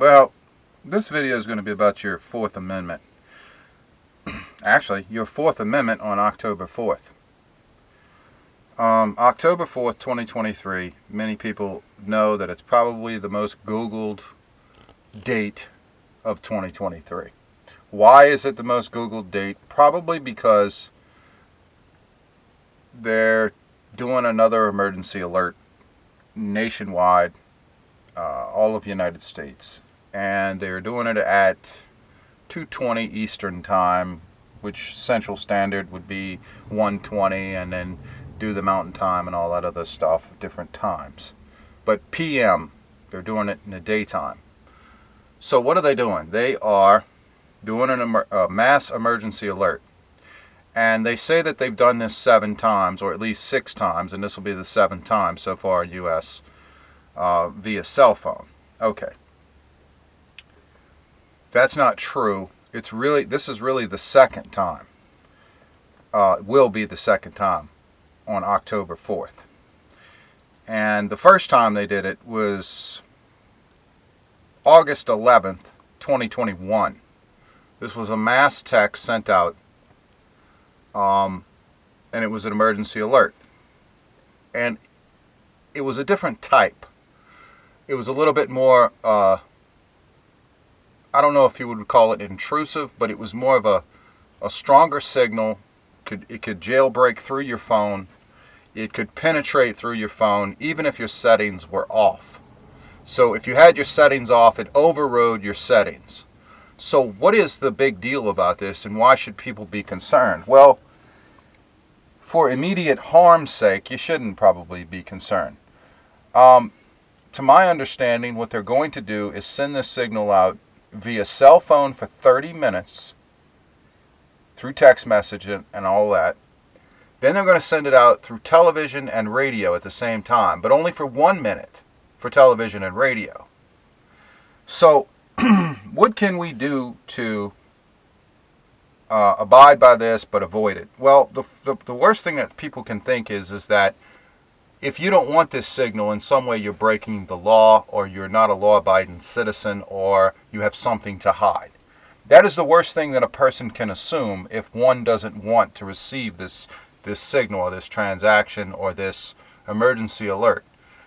Well, this video is going to be about your Fourth Amendment. Actually, your Fourth Amendment on October 4th. October 4th, 2023, many people know that it's probably the most Googled date of 2023. Why is it the most Googled date? Probably because they're doing another emergency alert nationwide, all of the United States. And they're doing it at 2:20 Eastern Time, which Central Standard would be 1:20, and then do the Mountain Time and all that other stuff at different times. But PM, they're doing it in the daytime. So what are they doing? They are doing a mass emergency alert. And they say that they've done this 7 times, or at least 6 times, and this will be the 7th time so far in U.S. Via cell phone. Okay. That's not true. This is really the 2nd time. It will be the 2nd time on October 4th. And the first time they did it was August 11th, 2021. This was a mass text sent out, and it was an emergency alert. And it was a different type. It was a little bit more, I don't know if you would call it intrusive, but it was more of a stronger signal. It could jailbreak through your phone. It could penetrate through your phone, even if your settings were off. So if you had your settings off, it overrode your settings. So what is the big deal about this, and why should people be concerned? Well, for immediate harm's sake, you shouldn't probably be concerned. To my understanding, what they're going to do is send this signal out via cell phone for 30 minutes through text message and all that. Then they're going to send it out through television and radio at the same time, but only for 1 minute for television and radio. So what can we do to abide by this but avoid it? Well, the worst thing that people can think is that if you don't want this signal, in some way you're breaking the law, or you're not a law-abiding citizen, or you have something to hide. That is the worst thing that a person can assume if one doesn't want to receive this signal, or this transaction, or this emergency alert.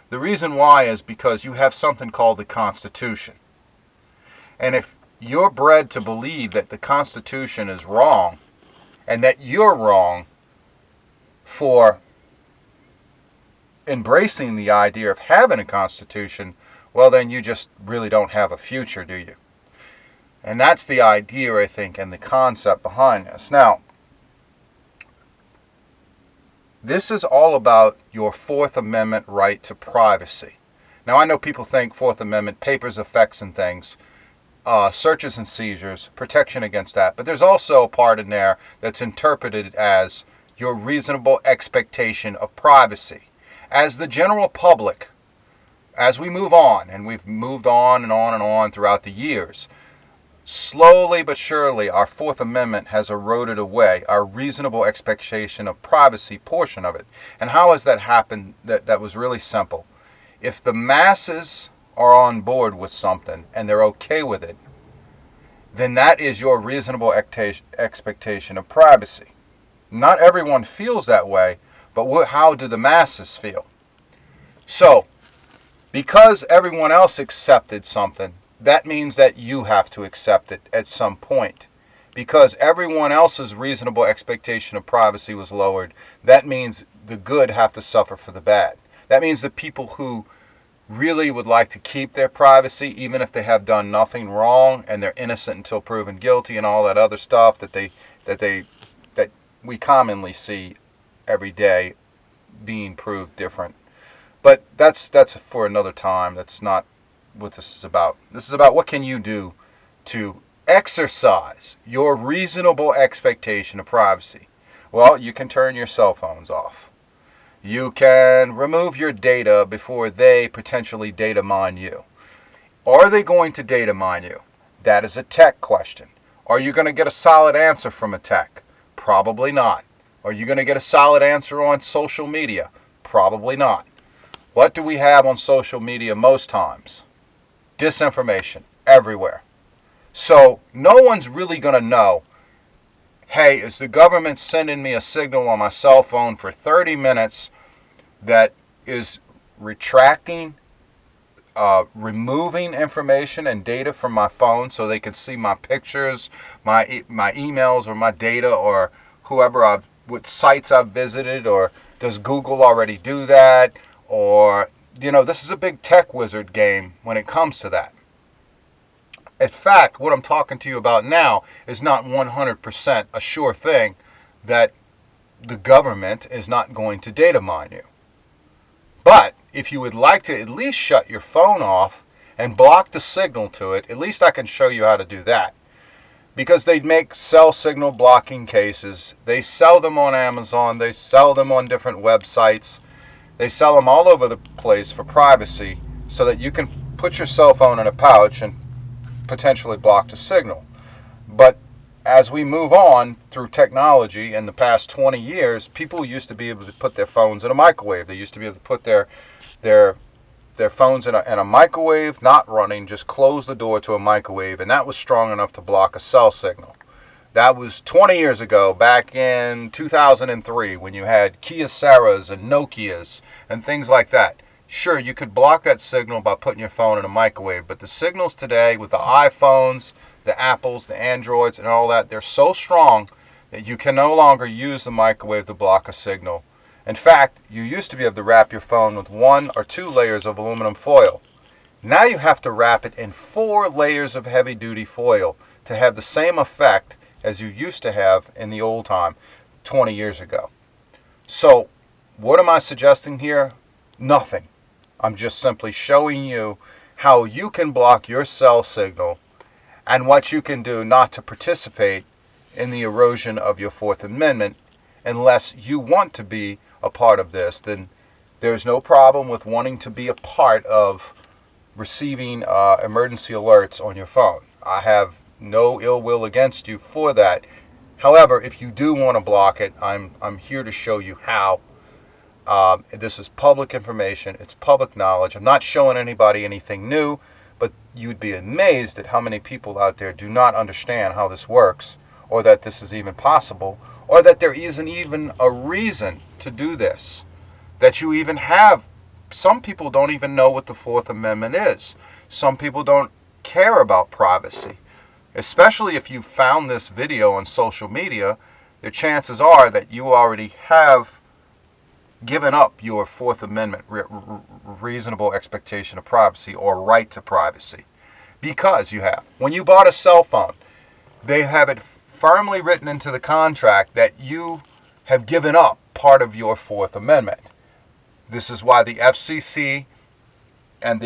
The reason why is because you have something called the Constitution. And if you're bred to believe that the Constitution is wrong, and that you're wrong for embracing the idea of having a Constitution, well, then you just really don't have a future, do you? And that's the idea, I think, and the concept behind this. Now, this is all about your Fourth Amendment right to privacy. Now, I know people think Fourth Amendment, papers, effects, and things, searches and seizures, protection against that. But there's also a part in there that's interpreted as your reasonable expectation of privacy. As the general public, as we move on, and we've moved on and on and on throughout the years, slowly but surely our Fourth Amendment has eroded away our reasonable expectation of privacy portion of it. And how has that happened? That was really simple. If the masses are on board with something and they're okay with it, then that is your reasonable expectation of privacy. Not everyone feels that way, but how do the masses feel? So, because everyone else accepted something, that means that you have to accept it at some point. Because everyone else's reasonable expectation of privacy was lowered, that means the good have to suffer for the bad. That means the people who really would like to keep their privacy, even if they have done nothing wrong and they're innocent until proven guilty and all that other stuff that we commonly see every day being proved different. But that's for another time. That's not what this is about. This is about what can you do to exercise your reasonable expectation of privacy. Well, you can turn your cell phones off. You can remove your data before they potentially data mine you. Are they going to data mine you? That is a tech question. Are you going to get a solid answer from a tech? Probably not. Are you going to get a solid answer on social media? Probably not. What do we have on social media most times? Disinformation. everywhere. So no one's really going to know, hey, is the government sending me a signal on my cell phone for 30 minutes that is retracting, removing information and data from my phone so they can see my pictures, my emails, or my data, or what sites I've visited, or does Google already do that? Or, this is a big tech wizard game when it comes to that. In fact, what I'm talking to you about now is not 100% a sure thing that the government is not going to data mine you. But if you would like to at least shut your phone off and block the signal to it, at least I can show you how to do that. Because they make cell signal blocking cases. They sell them on Amazon. They sell them on different websites. They sell them all over the place for privacy so that you can put your cell phone in a pouch and potentially block the signal. But as we move on through technology in the past 20 years, people used to be able to put their phones in a microwave. They used to be able to put their phones in a microwave, not running, just close the door to a microwave, and that was strong enough to block a cell signal. That was 20 years ago, back in 2003, when you had Kyocera's and Nokia's and things like that. Sure, you could block that signal by putting your phone in a microwave, but the signals today with the iPhones, the Apples, the Androids, and all that, they're so strong that you can no longer use the microwave to block a signal. In fact, you used to be able to wrap your phone with 1 or 2 layers of aluminum foil. Now you have to wrap it in 4 layers of heavy-duty foil to have the same effect as you used to have in the old time 20 years ago. So, what am I suggesting here? Nothing. I'm just simply showing you how you can block your cell signal and what you can do not to participate in the erosion of your Fourth Amendment. Unless you want to be a part of this, then there's no problem with wanting to be a part of receiving emergency alerts on your phone. I have no ill will against you for that. However, if you do want to block it, I'm here to show you how. This is public information. It's public knowledge. I'm not showing anybody anything new, but you'd be amazed at how many people out there do not understand how this works, or that this is even possible, or that there isn't even a reason to do this. That you even have, some people don't even know what the Fourth Amendment is. Some people don't care about privacy. Especially if you found this video on social media, the chances are that you already have given up your Fourth Amendment reasonable expectation of privacy or right to privacy. Because you have. When you bought a cell phone, they have it firmly written into the contract that you have given up part of your Fourth Amendment. This is why the FCC and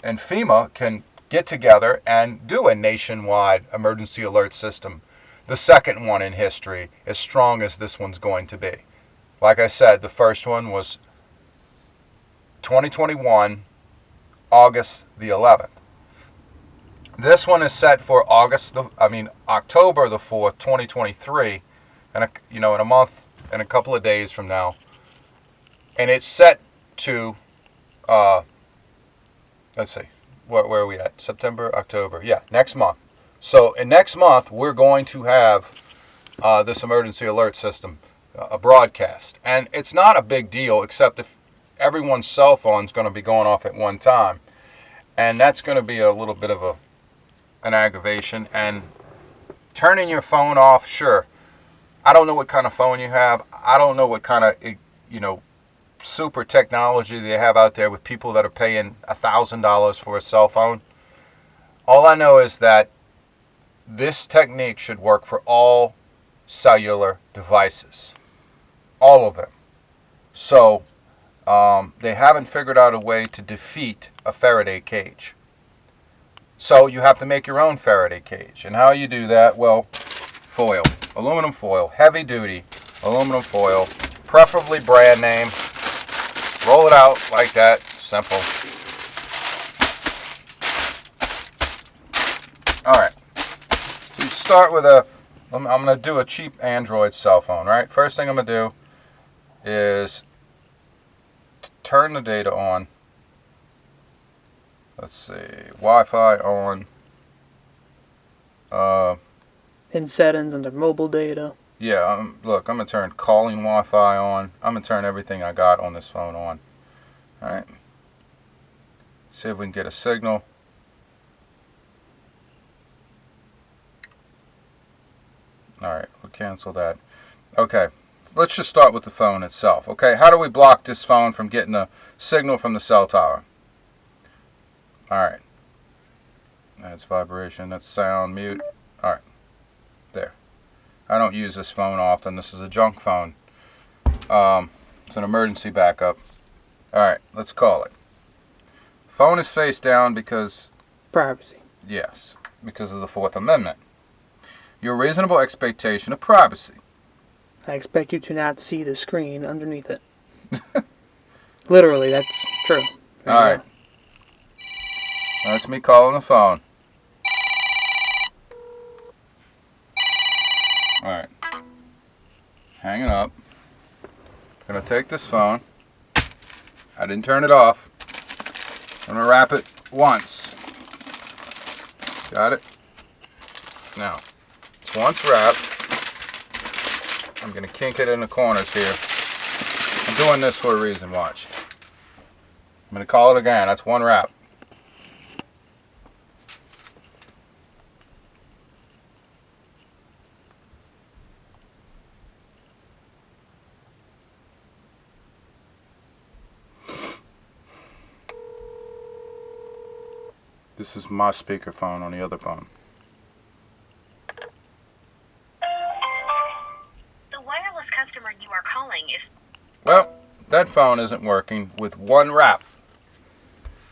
FEMA can get together and do a nationwide emergency alert system, the second one in history, as strong as this one's going to be. Like I said, the first one was 2021, August the 11th. This one is set for October the 4th, 2023, and in a month and a couple of days from now. And it's set to, let's see, where are we at? September, October, yeah, next month. So in next month, we're going to have this emergency alert system, a broadcast. And it's not a big deal, except if everyone's cell phone's going to be going off at one time. And that's going to be a little bit of an aggravation. And turning your phone off, sure. I don't know what kind of phone you have. I don't know what kind of, super technology they have out there with people that are paying $1,000 for a cell phone. All I know is that this technique should work for all cellular devices. All of them. So, they haven't figured out a way to defeat a Faraday cage. So you have to make your own Faraday cage. And how you do that? Well, foil. Aluminum foil. Heavy duty aluminum foil. Preferably brand name. Roll it out like that. Simple. Alright. So you start with I'm going to do a cheap Android cell phone, right? First thing I'm going to do is turn the data on. Let's see. Wi-Fi on. In settings, under mobile data. Yeah, look, I'm going to turn calling Wi-Fi on. I'm going to turn everything I got on this phone on. Alright. See if we can get a signal. Alright, we'll cancel that. Okay, let's just start with the phone itself. Okay, how do we block this phone from getting a signal from the cell tower? Alright. That's vibration, that's sound, mute. Alright, there. I don't use this phone often. This is a junk phone. It's an emergency backup. Alright, let's call it. Phone is face down because... Privacy. Yes, because of the Fourth Amendment. Your reasonable expectation of privacy. I expect you to not see the screen underneath it. Literally, that's true. Alright. That's me calling the phone. Alright. Hanging up. Gonna take this phone. I didn't turn it off. I'm gonna wrap it once. Got it? Now, it's once wrapped. I'm gonna kink it in the corners here. I'm doing this for a reason, watch. I'm gonna call it again. That's one wrap. This is my speakerphone on the other phone. The wireless customer you are calling is... Well, that phone isn't working with one wrap.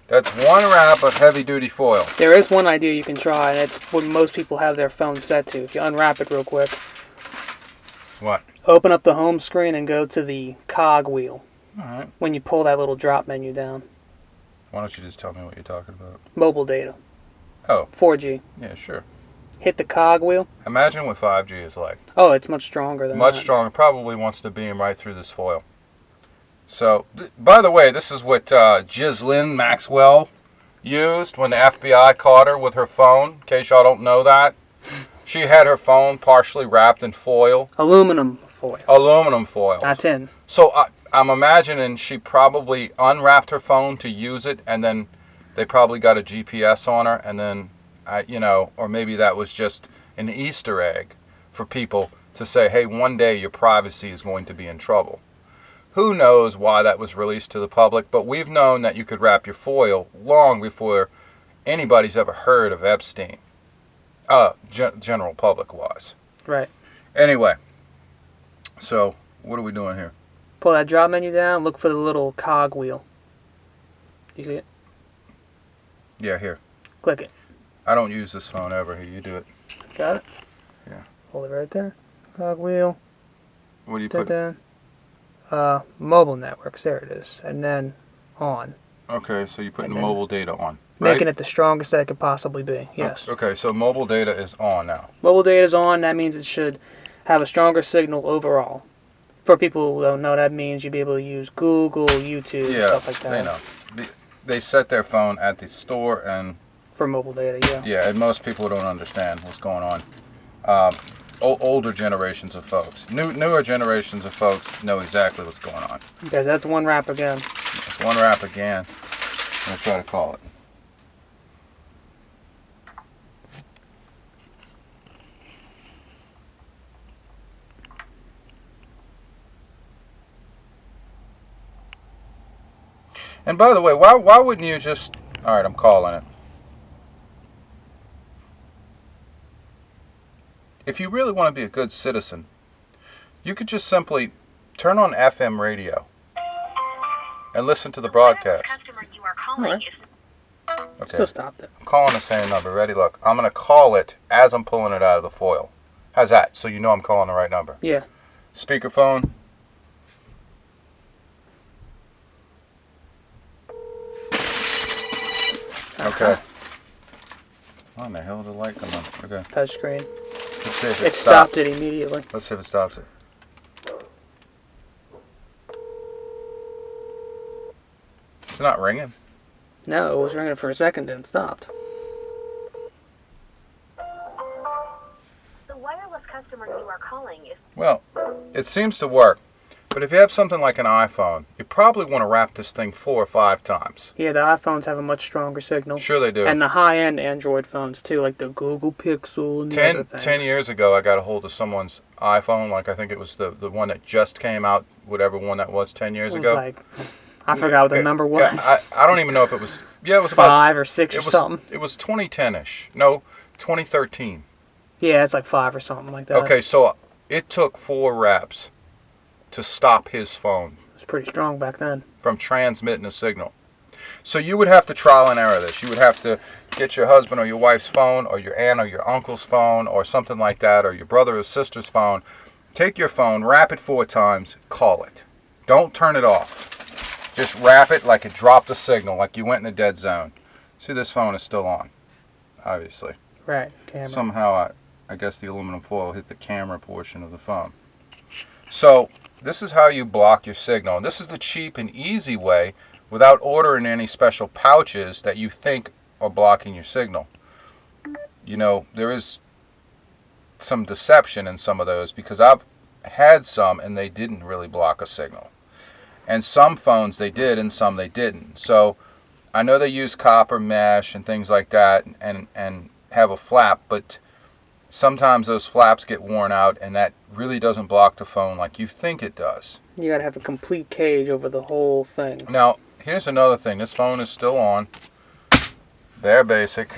That's one wrap of heavy-duty foil. There is one idea you can try, and it's what most people have their phone set to. If you unwrap it real quick. What? Open up the home screen and go to the cog wheel. Alright. When you pull that little drop menu down. Why don't you just tell me what you're talking about? Mobile data. Oh. 4G. Yeah, sure. Hit the cog wheel. Imagine what 5G is like. Oh, it's much stronger than Much that. stronger. Probably wants to beam right through this foil. So, by the way, this is what Ghislaine Maxwell used when the FBI caught her with her phone. In case y'all don't know that. She had her phone partially wrapped in foil. Aluminum foil. Aluminum foil. Not tin. So I'm imagining she probably unwrapped her phone to use it, and then they probably got a GPS on her, and then, or maybe that was just an Easter egg for people to say, hey, one day your privacy is going to be in trouble. Who knows why that was released to the public, but we've known that you could wrap your foil long before anybody's ever heard of Epstein. General public-wise. Right. Anyway, so what are we doing here? Pull that drop menu down. Look for the little cog wheel. You see it? Yeah, here. Click it. I don't use this phone ever. Here, you do it. Got it? Yeah. Hold it right there. Cog wheel. What do you Put put? down. Mobile networks. There it is. And then on. Okay, so you're putting And the then mobile data on, right? Making it the strongest that it could possibly be. Yes. Okay, so mobile data is on now. Mobile data is on. That means it should have a stronger signal overall. For people who don't know, that means you'd be able to use Google, YouTube, Yeah, stuff like that. they know. They set their phone at the store, and For mobile data, yeah. yeah, and most people don't understand what's going on. Older generations of folks, newer generations of folks know exactly what's going on. Because that's one wrap again. It's one wrap again. I'm gonna try to call it. And by the way, why wouldn't you just... All right, I'm calling it. If you really want to be a good citizen, you could just simply turn on FM radio and listen to the broadcast. The customer you are calling Alright. is... Okay. Still stopped it. I'm calling the same number. Ready? Look, I'm going to call it as I'm pulling it out of the foil. How's that? So you know I'm calling the right number. Yeah. Speakerphone. Okay. Why in the hell did the light come on? Okay. Touchscreen. Let's see if It stopped it immediately. Let's see if it stops it. It's not ringing. No, it was ringing for a second and it stopped. customer you are calling is Well, it seems to work. But if you have something like an iPhone, you probably want to wrap this thing 4 or 5 times. Yeah, the iPhones have a much stronger signal. Sure they do. And the high-end Android phones, too, like the Google Pixel and the other things. 10 years ago, I got a hold of someone's iPhone. Like, I think it was the one that just came out, whatever one that was 10 years It was ago. like, I forgot what the number was. Yeah, I don't even know if it was... Yeah, it was about... 5 or 6 or something. It was 2010-ish. No, 2013. Yeah, it's like 5 or something like that. Okay, so it took 4 wraps to stop his phone It was pretty strong back then. from transmitting a signal. So you would have to trial and error this. You would have to get your husband or your wife's phone or your aunt or your uncle's phone or something like that, or your brother or sister's phone. Take your phone, wrap it 4 times, call it. Don't turn it off. Just wrap it like it dropped a signal, like you went in a dead zone. See, this phone is still on, obviously. Right, camera. Somehow, I guess the aluminum foil hit the camera portion of the phone. So, this is how you block your signal. And this is the cheap and easy way without ordering any special pouches that you think are blocking your signal. You know, there is some deception in some of those because I've had some and they didn't really block a signal. And some phones they did and some they didn't. So, I know they use copper mesh and things like that and have a flap, but sometimes those flaps get worn out and that really doesn't block the phone like you think it does. You gotta have a complete cage over the whole thing. Now, here's another thing. This phone is still on. They're basic.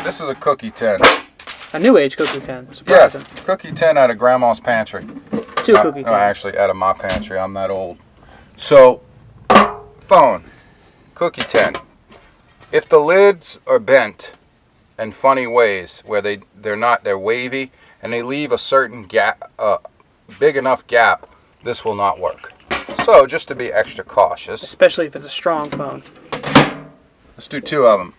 This is a Cookie 10. A new age Cookie 10. Yeah, Surprising. Cookie 10 out of Grandma's pantry. 2 Cookie 10s. No, actually out of my pantry. I'm that old. So, phone. Cookie 10. If the lids are bent in funny ways where they're wavy and they leave a certain gap, big enough gap, this will not work. So just to be extra cautious, Especially if it's a strong phone. let's do 2 of them.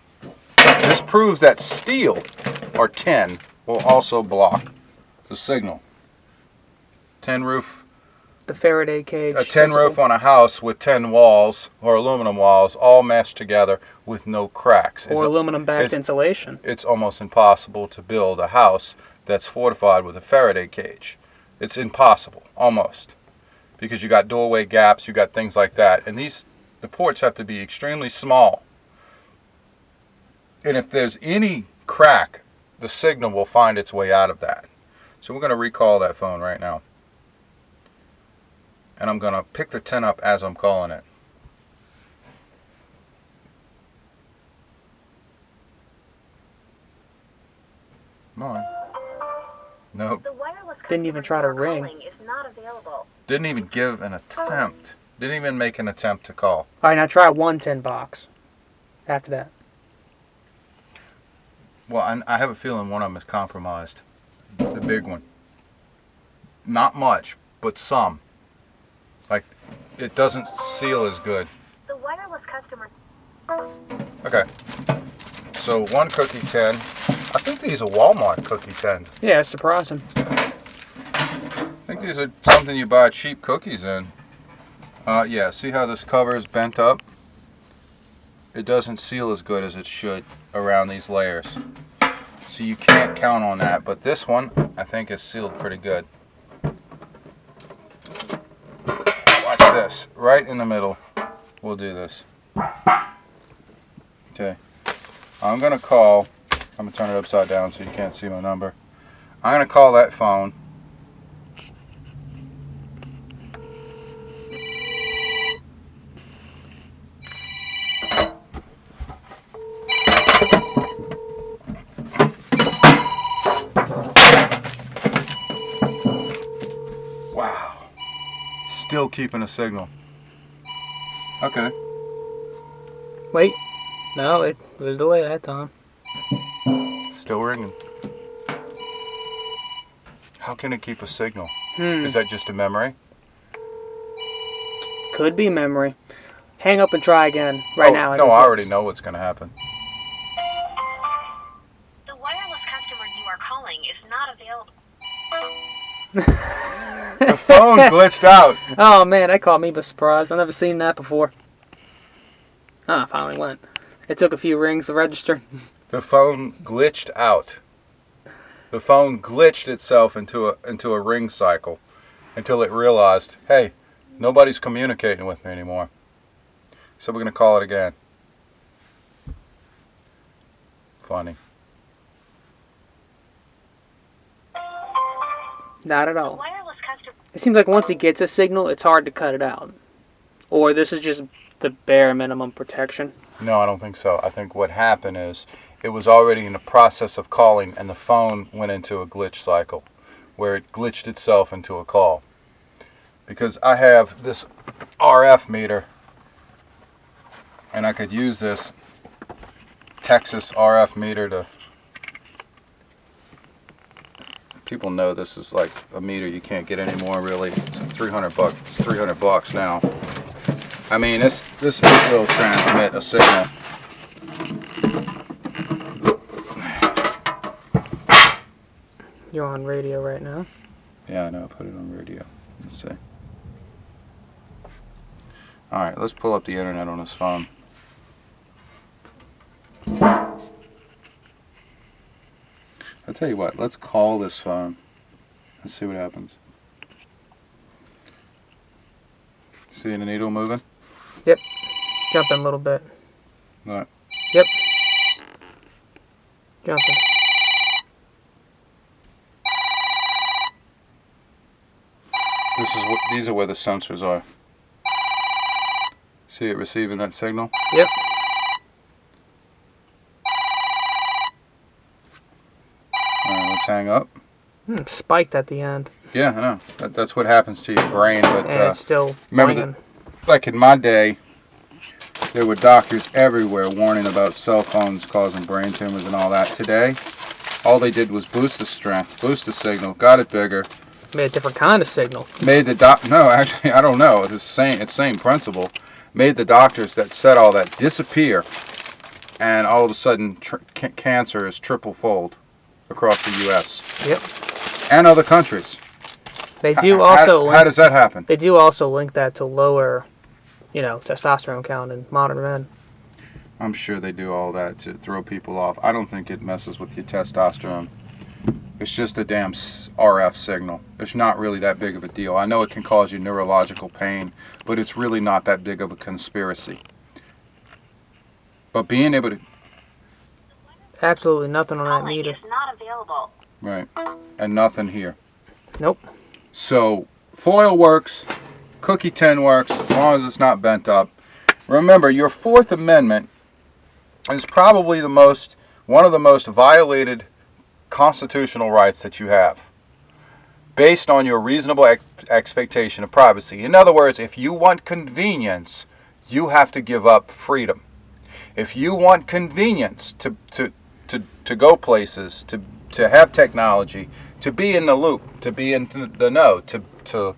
This proves that steel or tin will also block the signal. Tin roof, The Faraday cage. a tin principle. roof on a house with 10 walls or aluminum walls all meshed together with no cracks. Or aluminum backed it's- insulation. It's almost impossible to build a house that's fortified with a Faraday cage. It's impossible, almost, because you got doorway gaps, you got things like that, and the ports have to be extremely small. And if there's any crack, the signal will find its way out of that. So we're going to recall that phone right now, and I'm going to pick the 10 up as I'm calling it. Come on. Nope. the wireless Didn't even customer try to you are ring. calling is not available. Didn't even give an attempt. Didn't even make an attempt to call. Alright, now try 1 10 box. After that. Well, I have a feeling one of them is compromised. The big one. Not much, but some. Like, it doesn't seal as good. The wireless customer Okay. So 1 Cookie 10. I think these are Walmart Cookie 10s. Yeah, it's surprising. I think these are something you buy cheap cookies in. Yeah, see how this cover is bent up? It doesn't seal as good as it should around these layers. So you can't count on that, but this one I think is sealed pretty good. Watch this, right in the middle. We'll do this. Okay. I'm gonna call, I'm gonna turn it upside down so you can't see my number. I'm gonna call that phone. Wow. Still keeping a signal. Okay. Wait. No, it was delayed that time. Still ringing. How can it keep a signal? Hmm. Is that just a memory? Could be memory. Hang up and try again. Right now. as No, it I sits. already know what's going to happen. The wireless customer you are calling is not available. The phone glitched out. Oh man, that caught me by surprise. I've never seen that before. Ah, it finally went. It took a few rings to register. The phone glitched out. The phone glitched itself into a ring cycle until it realized, hey, nobody's communicating with me anymore. So we're going to call it again. Funny. Not at all. Wireless customer. It seems like once it gets a signal, it's hard to cut it out. Or this is just the bare minimum protection. No, I don't think so. I think what happened is it was already in the process of calling and the phone went into a glitch cycle where it glitched itself into a call. Because I have this RF meter and I could use this Texas RF meter to... People know this is like a meter you can't get anymore really. It's $300. It's $300 now. I mean, this will transmit a signal. You're on radio right now. Yeah, I know. I put it on radio. Let's see. All right, let's pull up the internet on this phone. I'll tell you what. Let's call this phone. Let's see what happens. See the needle moving? Yep. Jumping a little bit. Right. Yep. Jumping. These are where the sensors are. See it receiving that signal? Yep. All right, let's hang up. Spiked at the end. Yeah, I know. That's what happens to your brain. But And it's still remember ringing. like in my day, there were doctors everywhere warning about cell phones causing brain tumors and all that. Today, all they did was boost the strength, boost the signal, got it bigger. Made a different kind of signal. Made the no, actually, I don't know. It's the same principle. Made the doctors that said all that disappear, and all of a sudden, cancer is triple-fold across the U.S. Yep. and other countries. They do also. How does that happen? They do also link that to lower, testosterone count in modern men. I'm sure they do all that to throw people off. I don't think it messes with your testosterone. It's just a damn RF signal. It's not really that big of a deal. I know it can cause you neurological pain, but it's really not that big of a conspiracy. But being able to... Absolutely nothing on that Calling meter. is not available. Right. And nothing here. Nope. So, foil works, cookie tin works, as long as it's not bent up. Remember, your Fourth Amendment is probably one of the most violated constitutional rights that you have, based on your reasonable expectation of privacy. In other words, if you want convenience, you have to give up freedom. If you want convenience to go places, to have technology, to be in the loop, to be in the know, to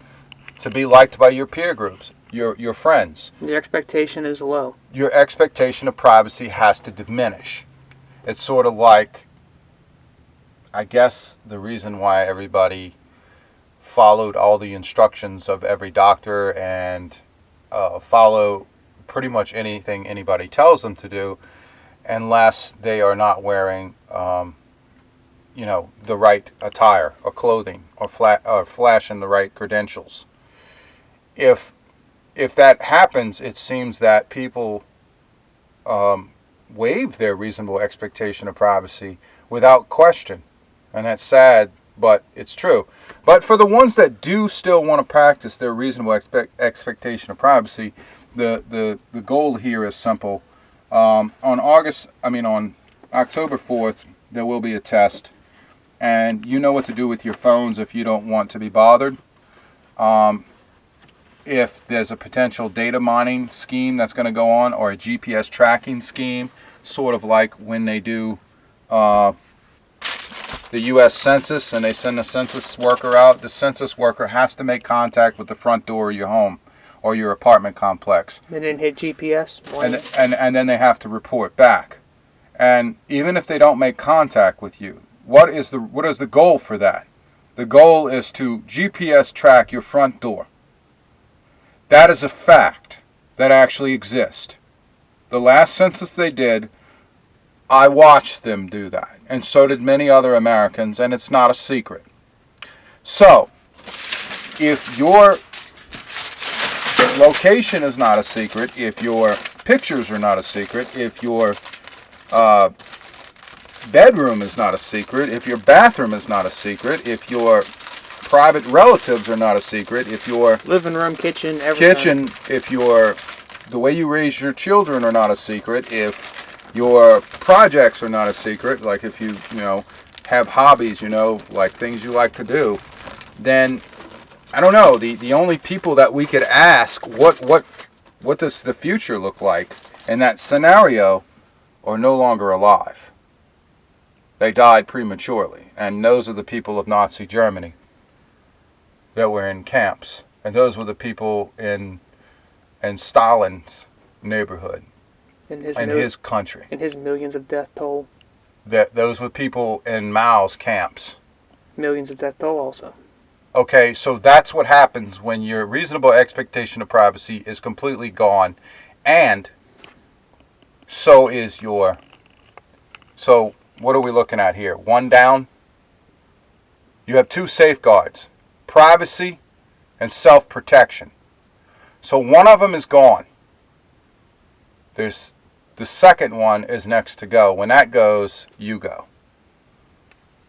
be liked by your peer groups, your friends, The expectation is low. your expectation of privacy has to diminish. It's sort of like, I guess, the reason why everybody followed all the instructions of every doctor and follow pretty much anything anybody tells them to do, unless they are not wearing, the right attire or clothing or flashing the right credentials. If that happens, it seems that people waive their reasonable expectation of privacy without question. And that's sad, but it's true. But for the ones that do still want to practice their reasonable expectation of privacy, the goal here is simple. On October 4th, there will be a test. And you know what to do with your phones if you don't want to be bothered. If there's a potential data mining scheme that's going to go on, or a GPS tracking scheme, sort of like when they do the U.S. Census and they send a census worker out, the census worker has to make contact with the front door of your home or your apartment complex. They didn't hit GPS. And then they have to report back. And even if they don't make contact with you, what is the goal for that? The goal is to GPS track your front door. That is a fact that actually exists. The last census they did, I watched them do that, and so did many other Americans, and it's not a secret. So, if your location is not a secret, if your pictures are not a secret, if your bedroom is not a secret, if your bathroom is not a secret, if your private relatives are not a secret, if your living room, kitchen, everything. if the way you raise your children are not a secret, if your projects are not a secret, like if you have hobbies, like things you like to do, then I don't know, the only people that we could ask what does the future look like in that scenario are no longer alive. They died prematurely, and those are the people of Nazi Germany that were in camps, and those were the people in Stalin's neighborhood, in his country. In his millions of death toll. Those were people in Mao's camps. Millions of death toll also. Okay, so that's what happens when your reasonable expectation of privacy is completely gone, and so is your... So what are we looking at here? One down. You have two safeguards: privacy and self-protection. So one of them is gone. There's the second one is next to go. When that goes, you go.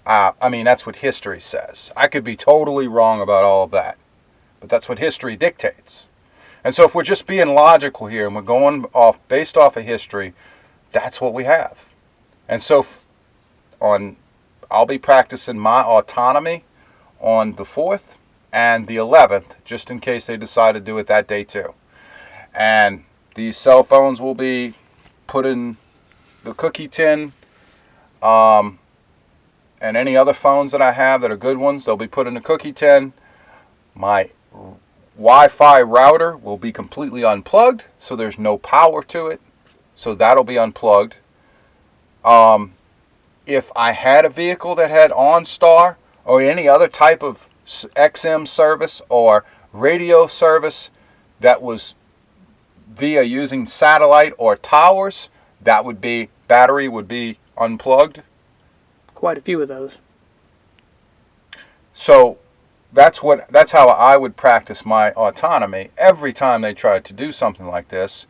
That's what history says. I could be totally wrong about all of that, but that's what history dictates. And so if we're just being logical here and we're going based off of history, that's what we have. And so I'll be practicing my autonomy on the 4th and the 11th, just in case they decide to do it that day too. And these cell phones will be put in the cookie tin, and any other phones that I have that are good ones, they'll be put in the cookie tin. My Wi-Fi router will be completely unplugged, so there's no power to it, so that'll be unplugged. If I had a vehicle that had OnStar or any other type of XM service or radio service that was via using satellite or towers, battery would be unplugged. Quite a few of those. So that's how I would practice my autonomy every time they try to do something like this.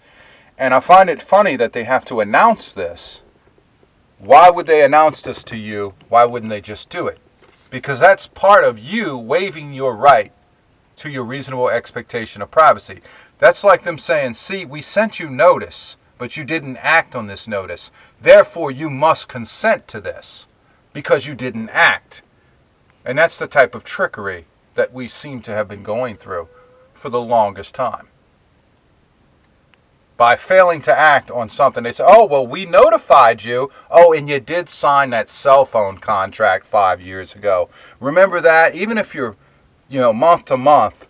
And I find it funny that they have to announce this. Why would they announce this to you? Why wouldn't they just do it? Because that's part of you waiving your right to your reasonable expectation of privacy. That's like them saying, see, we sent you notice, but you didn't act on this notice. Therefore, you must consent to this because you didn't act. And that's the type of trickery that we seem to have been going through for the longest time. By failing to act on something, they say, oh, well, we notified you. Oh, and you did sign that cell phone contract 5 years ago. Remember that? Even if you're, month to month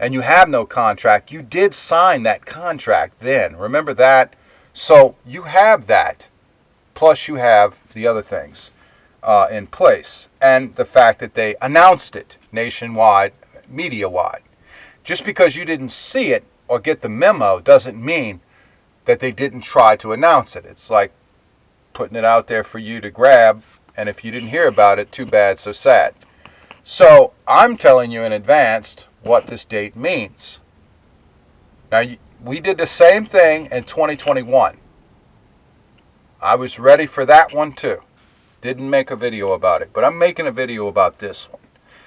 and you have no contract, you did sign that contract then. Remember that? So you have that. Plus you have the other things in place. And the fact that they announced it nationwide, media-wide. Just because you didn't see it or get the memo doesn't mean that they didn't try to announce it. It's like putting it out there for you to grab, and if you didn't hear about it, too bad, so sad. So I'm telling you in advance what this date means. Now, we did the same thing in 2021. I was ready for that one too. Didn't make a video about it, but I'm making a video about this one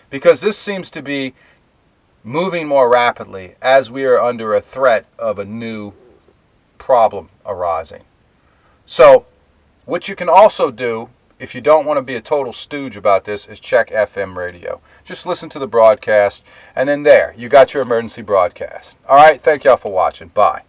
because this seems to be moving more rapidly as we are under a threat of a new problem arising. So what you can also do if you don't want to be a total stooge about this is check FM radio. Just listen to the broadcast and then there you got your emergency broadcast. All right, thank y'all for watching. Bye.